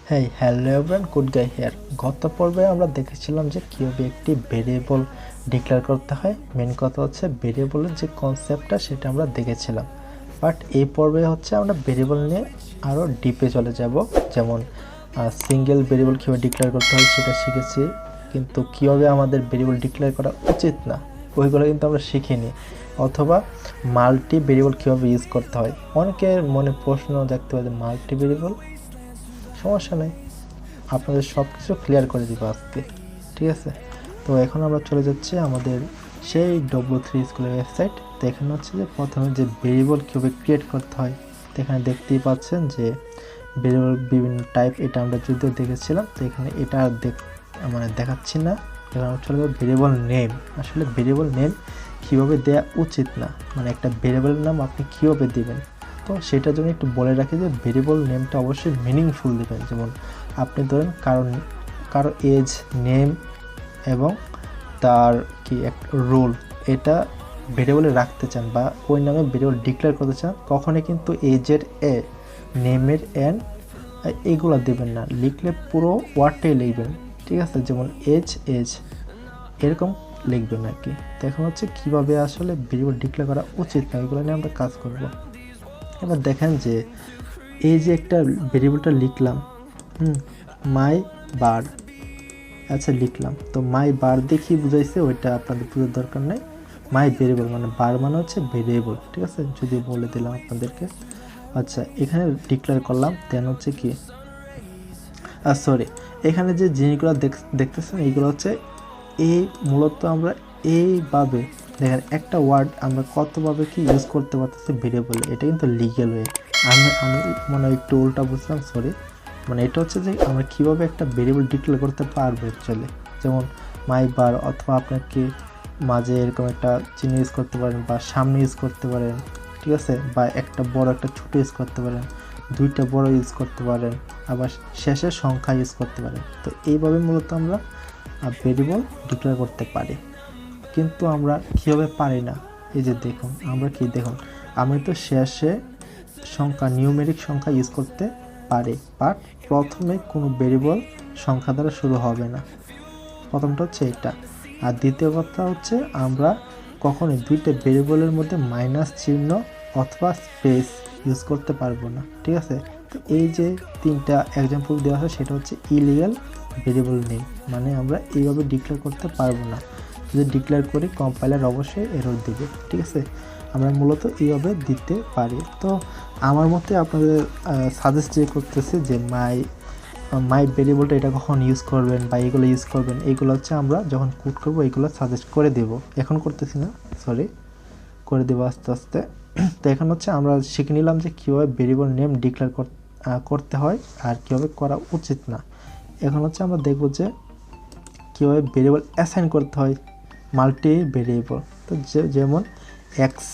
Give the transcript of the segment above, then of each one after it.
Hello everyone, good guy here. গত পর্বে আমরা দেখেছিলাম যে কীভাবে একটি ভেরিয়েবল ডিক্লেয়ার করতে হয়। মেন কথা হচ্ছে ভেরিয়েবলের যে কনসেপ্টটা সেটা আমরা দেখেছিলাম, বাট এই পর্বে হচ্ছে আমরা ভেরিয়েবল নিয়ে আরও ডিপে চলে যাব। যেমন সিঙ্গেল ভেরিয়েবল কীভাবে ডিক্লেয়ার করতে হয় সেটা শিখেছি, কিন্তু কীভাবে আমাদের ভেরিয়েবল ডিক্লেয়ার করা উচিত না ওইগুলো কিন্তু আমরা শিখিনি। অথবা মাল্টি ভেরিয়েবল কীভাবে ইউজ করতে হয়। অনেকের মনে প্রশ্ন দেখতে পারে মাল্টি ভেরিয়েবল, সমস্যা নেই, আপনাদের সব কিছু ক্লিয়ার করে দিব আজকে, ঠিক আছে? তো এখন আমরা চলে যাচ্ছি আমাদের সেই W3 স্কুলের ওয়েবসাইট। তো এখানে হচ্ছে যে প্রথমে যে ভেরিয়েবল কীভাবে ক্রিয়েট করতে হয়, তো এখানে দেখতেই পাচ্ছেন যে ভেরিয়েবল বিভিন্ন টাইপ, এটা আমরা যদিও দেখেছিলাম। তো এখানে এটা দেখাচ্ছি না। এখানে চলে যাবে ভেরিয়েবল নেম। আসলে ভেরিয়েবল নেম কীভাবে দেওয়া উচিত না, একটা ভেরিয়েবলের নাম আপনি কীভাবে দিবেন, তো সেটার জন্য একটু বলে রাখি যে ভেরিয়েবল নেমটা অবশ্যই মিনিংফুল দেবেন। যেমন আপনি ধরেন কারো এজ, নেম এবং তার কি একটা রোল, এটা ভেরিয়েবলে রাখতে চান বা ওই নামে ভেরিয়েবল ডিক্লেয়ার করতে চান, কখনই কিন্তু এজের এ, নেমের এন এগুলো দেবেন না। লিখলে পুরো ওয়ার্ডটাই লিখবেন, ঠিক আছে? যেমন এজ এরকম লিখবেন আর কি। তো এখন হচ্ছে কীভাবে আসলে ভেরিয়েবল ডিক্লেয়ার করা উচিত না, এগুলো নিয়ে আমরা কাজ করব। এবার দেখেন যে এই যে একটা ভেরিয়েবলটা লিখলাম, মাই বার, আচ্ছা লিখলাম, তো মাই বার দিয়ে কী বুঝাইছে ওইটা আপনাদের বোঝার দরকার নেই। মাই ভেরিয়েবল বার হচ্ছে ভেরিয়েবল, ঠিক আছে? যদি বলে দিলাম আপনাদেরকে। আচ্ছা, এখানে ডিক্লেয়ার করলাম, দেন হচ্ছে কি সরি, এখানে যে জিনিসগুলো দেখতেছেন এইগুলো হচ্ছে এই মূলত আমরা এইভাবে দেখেন একটা ওয়ার্ড আমরা কতভাবে কি ইউজ করতে পারতেছি ভেরিয়েবলে, এটা কিন্তু লিগ্যাল ওয়ে। আমি একটু উল্টা বুঝলাম, সরি। এটা হচ্ছে যে আমরা কীভাবে একটা ভেরিয়েবল ডিক্লেয়ার করতে পারবো অ্যাকচুয়ালি। যেমন মাই বার, অথবা আপনাকে মাঝে এরকম একটা চিহ্ন ইউজ করতে পারেন, বা সামনে ইউজ করতে পারেন, ঠিক আছে? বা একটা বড় একটা ছোটো ইউজ করতে পারেন, দুইটা বড় ইউজ করতে পারেন, আবার শেষে সংখ্যা ইউজ করতে পারেন। তো এইভাবে মূলত আমরা ভেরিয়েবল ডিক্লেয়ার করতে পারি। কিন্তু আমরা কীভাবে পারি না, এই যে দেখুন, আমি তো শেষে সংখ্যা, নিউমেরিক সংখ্যা ইউজ করতে পারি, বাট প্রথমে কোনো ভেরিয়েবল সংখ্যা দ্বারা শুরু হবে না। প্রথমটা হচ্ছে এটা। আর দ্বিতীয় কথা হচ্ছে আমরা কখনোই দুইটা ভেরিয়েবলের মধ্যে মাইনাস চিহ্ন অথবা স্পেস ইউজ করতে পারবো না, ঠিক আছে? তো এই যে তিনটা এক্সাম্পল দেওয়া হয় সেটা হচ্ছে ইলিগাল ভেরিয়েবল নেম, আমরা এইভাবে ডিক্লেয়ার করতে পারবো না। যদি ডিক্লেয়ার করি কম্পাইলার অবশ্যই এরর দিবে, ঠিক আছে? আমরা মূলত এইভাবে দিতে পারি। তো আমার মতে আপনাদের সাজেস্ট করতেছি যে মাই ভেরিয়েবলটা এটা কখন ইউজ করবেন বা এইগুলো ইউজ করবেন, এইগুলো হচ্ছে আমরা যখন কোড করবো এইগুলো সাজেস্ট করে দেব। এখন করতেছি না, সরি, করে দেবো আস্তে আস্তে। তো এখন হচ্ছে আমরা শিখে নিলাম যে কীভাবে ভেরিয়েবল নেম ডিক্লেয়ার করতে হয় আর কীভাবে করা উচিত না। এখন হচ্ছে আমরা দেখব যে কীভাবে ভেরিয়েবল অ্যাসাইন করতে হয় মাল্টি ভেরিয়েবল। তো যেমন এক্স,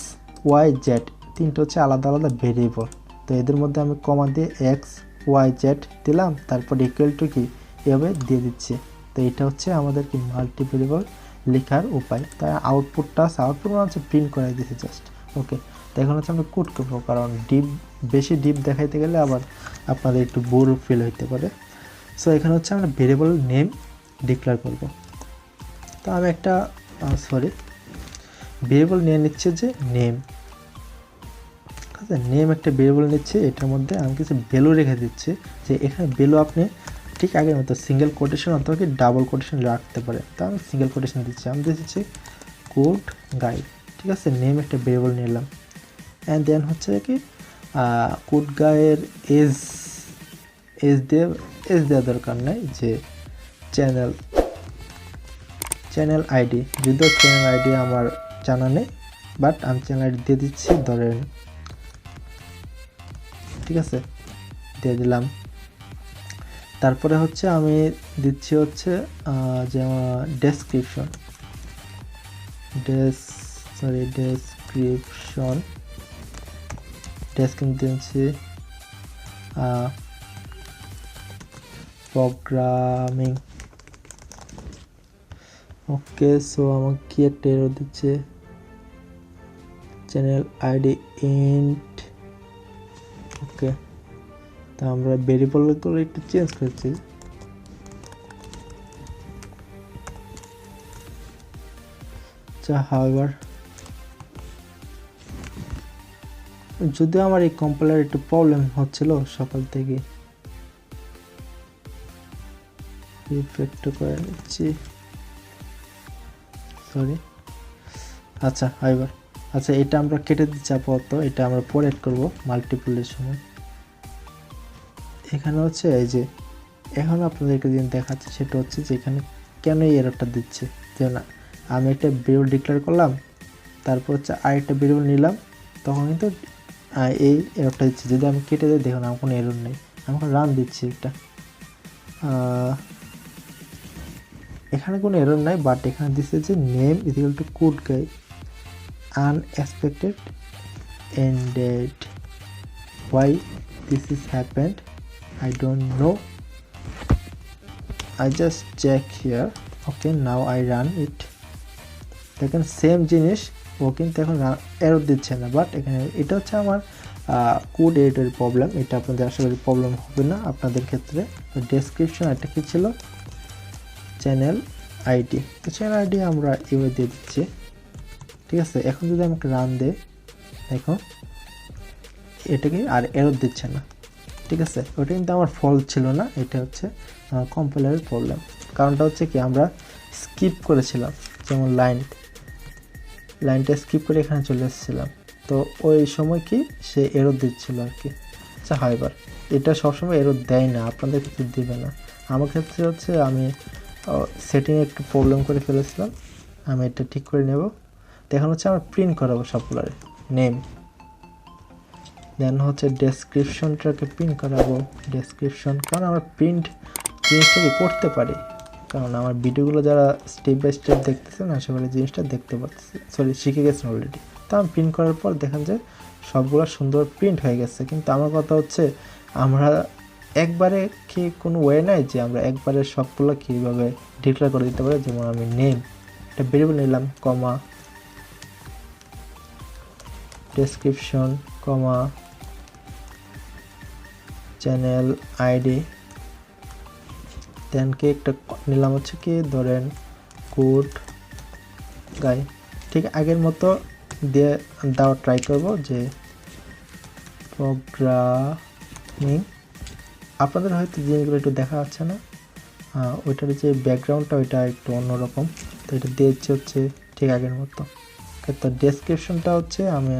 ওয়াই, জেড তিনটা হচ্ছে আলাদা আলাদা ভেরিয়েবল। তো এদের মধ্যে আমি কমা দিয়ে এক্স, ওয়াই, জেড দিলাম, তারপর ইকুয়াল টু কি এভাবে দিয়ে দিচ্ছি। তো এটা হচ্ছে আমাদের কি মাল্টি ভেরিয়েবল লেখার উপায়। তাই আউটপুট হচ্ছে প্রিন্ট করে দিয়েছি জাস্ট, ওকে। তো এখন হচ্ছে আমরা কোড করবো, কারণ বেশি ডিপ দেখাইতে গেলে আবার আপনাদের একটু বোর ফিল হইতে পারে। সো এখানে হচ্ছে আমরা ভেরিয়েবল নেম ডিক্লেয়ার করব। তো আমি একটা ভেরিয়েবল নিয়ে নিচ্ছে যে নেম, নেম একটা ভেরিয়েবল নিচ্ছে, এটার মধ্যে আমি কিছু ভ্যালু রেখে দিচ্ছি। যে এখানে ভ্যালু আপনি ঠিক আগের মতো সিঙ্গেল কোটেশন অথবা কি ডাবল কোটেশন রাখতে পারেন। তো আমি সিঙ্গেল কোটেশন দিচ্ছি, আমি দিচ্ছি কোড গাইড, ঠিক আছে? নেম একটা ভেরিয়েবল নিলাম, অ্যান্ড দেন হচ্ছে কি কোড গাইডের এজ দেওয়া দরকার নাই, যে চ্যানেল আইডি, যদিও চ্যানেল আইডি আমার জানা নেই, বাট আমি চ্যানেল আইডি দিয়ে দিচ্ছি, ধরেন, ঠিক আছে, দিয়ে দিলাম। তারপরে হচ্ছে আমি দিচ্ছি হচ্ছে যেমন ডেসক্রিপশন দিচ্ছি প্রোগ্রামিং, ওকে। সো আমাকে কি একটা এরর দিচ্ছে, চ্যানেল আইডি ইন্ট, ওকে। তো আমরা ভেরিয়েবলগুলো একটু চেঞ্জ করছি। হাউএভার যদিও আমার এই কম্পাইলার একটু প্রবলেম হচ্ছিল সকাল থেকে, রিফ্রেক্ট করে নিচ্ছি, সরি। আচ্ছা হাউএভার, আচ্ছা এটা আমরা কেটে দিচ্ছি আপাতত, এটা আমরা পরে অ্যাড করবো মাল্টিপলের সময়। এখানে হচ্ছে এই যে এখন আপনাদেরকে যেটা দেখাচ্ছে সেটা হচ্ছে যে এখানে কেন এই এররটা দিচ্ছে, যে না আমি একটা ভেরিয়েবল ডিক্লেয়ার করলাম, তারপর হচ্ছে আরেকটা ভেরিয়েবল নিলাম, তখন কিন্তু এই এররটা দিচ্ছে। যদি আমি কেটে দিই দেখুন আমার কোনো এরর নেই, আমি রান দিচ্ছি একটা, এখানে কোনো এরর নাই, বাট এখানে দিচ্ছে যে name is equal to code guy unexpected ended, why this is happened I don't know, I just check here, okay now I run it, দেখেন সেম জিনিস ও কিন্তু এখন এরর দিচ্ছে না, বাট এখানে এটা হচ্ছে আমার কোড এডিটর প্রবলেম, এটা আপনাদের আশা করি প্রবলেম হবে না আপনাদের ক্ষেত্রে। তো ডেসক্রিপশন এটা কি ছিল, চ্যানেল আইডি, তো চ্যানেল আইডি আমরা এভাবে দিয়ে দিচ্ছি, ঠিক আছে। এখন যদি আমাকে রান দেয় দেখো এটাকে আর এরর দিচ্ছে না, ঠিক আছে। ওটা কিন্তু আমার ফল্ট ছিল না, এটা হচ্ছে কম্পাইলারের প্রবলেম। কারণটা হচ্ছে কি আমরা স্কিপ করেছিলাম, যেমন লাইনটা স্কিপ করে এখানে চলে এসেছিলাম, তো ওই সময় কি সে এরর দিচ্ছিল আর কি। আচ্ছা হাউএভার এটা সবসময় এরর দেয় না, আপনাদের ক্ষেত্রে দেবে না। আমার ক্ষেত্রে হচ্ছে আমি সেটিংয়ে একটু প্রবলেম করে ফেলেছিলাম, আমি এটা ঠিক করে নেব। এখন হচ্ছে আমরা প্রিন্ট করাবো সবগুলোরে নেম, দেন হচ্ছে ডেসক্রিপশনটাকে প্রিন্ট করাবো, ডেসক্রিপশন, কারণ আমরা প্রিন্ট জিনিসটাকে করতে পারি, কারণ আমার ভিডিওগুলো যারা স্টেপ বাই স্টেপ দেখতেছেন আশা করি জিনিসটা দেখতে পাচ্ছি, সরি শিখে গেছেন অলরেডি। তো আমি প্রিন্ট করার পর দেখেন যে সবগুলো সুন্দর প্রিন্ট হয়ে গেছে, কিন্তু আমার কথা হচ্ছে আমরা একবারে কি কোনো ওয়ে নাই যে আমরা একবারে সবগুলো কীভাবে ডিক্লেয়ার করে দিতে পারি। যেমন আমি নেম একটা ভেরিয়েবল নিলাম, কমা ডেসক্রিপশন, কমা চ্যানেল আইডি, দেন কি একটা নিলাম হচ্ছে কি ধরেন কোড গাই, ঠিক আগের মতো দিয়ে দেওয়া ট্রাই করব যে প্রোগ্রামিং। আপনাদের হয়তো জিনিসগুলো একটু দেখা যাচ্ছে না, ওইটার যে ব্যাকগ্রাউন্ডটা ওইটা একটু অন্যরকম, তো এটা দিয়েছে হচ্ছে ঠিক আগের মতো। তো ডেসক্রিপশনটা হচ্ছে আমি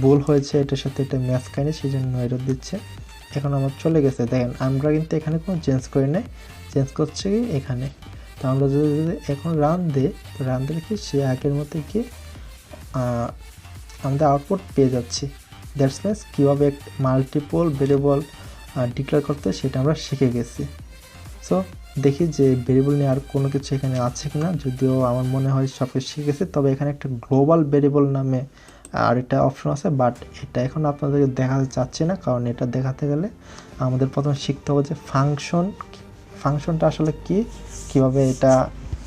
ভুল হয়েছে, এটার সাথে এটা ম্যাচ খায়নি, সেই জন্য এরর দিচ্ছে। এখন আমার চলে গেছে, দেখেন আমরা কিন্তু এখানে কোনো চেঞ্জ করি নাই, চেঞ্জ করছে কি এখানে। তো আমরা যদি এখন রান দিই, তো রান দিলে কি সে আগের মতো কি আমাদের আউটপুট পেয়ে যাচ্ছি। দ্যাটস মিনস কীভাবে মাল্টিপল ভেরিয়েবল ডিক্লেয়ার করতে সেটা আমরা শিখে গেছি। সো দেখি যে ভেরিয়েবল নিয়ে আর কোনো কিছু এখানে আছে কিনা, যদিও আমার মনে হয় সব কিছু শিখে গেছে। তবে এখানে একটা গ্লোবাল ভেরিয়েবল নামে আর এটা অপশন আছে, বাট এটা এখন আপনাদেরকে দেখাতে চাচ্ছি না, কারণ এটা দেখাতে গেলে আমাদের প্রথমে শিখতে হবে যে ফাংশনটা আসলে কি, কিভাবে এটা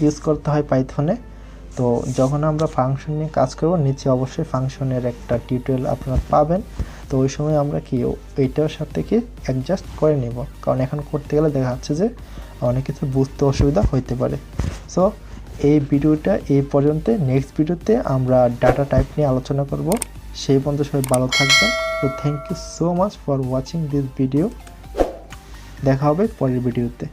ইউজ করতে হয় পাইথনে। তো যখন আমরা ফাংশন নিয়ে কাজ করব নিচে অবশ্যই ফাংশনের একটা টিউটোরিয়াল আপনারা পাবেন, তো ওই সময় আমরা কি এইটার সাথে কি অ্যাডজাস্ট করে নেব, কারণ এখন করতে গেলে দেখা যাচ্ছে যে অনেক কিছু বুঝতে অসুবিধা হইতে পারে। সো এই ভিডিওটা এই পর্যন্ত, নেক্সট ভিডিওতে আমরা ডাটা টাইপ নিয়ে আলোচনা করব। সেই পর্যন্ত সবাই ভালো থাকবেন। তো thank you so much for watching this video, দেখা হবে পরের ভিডিওতে।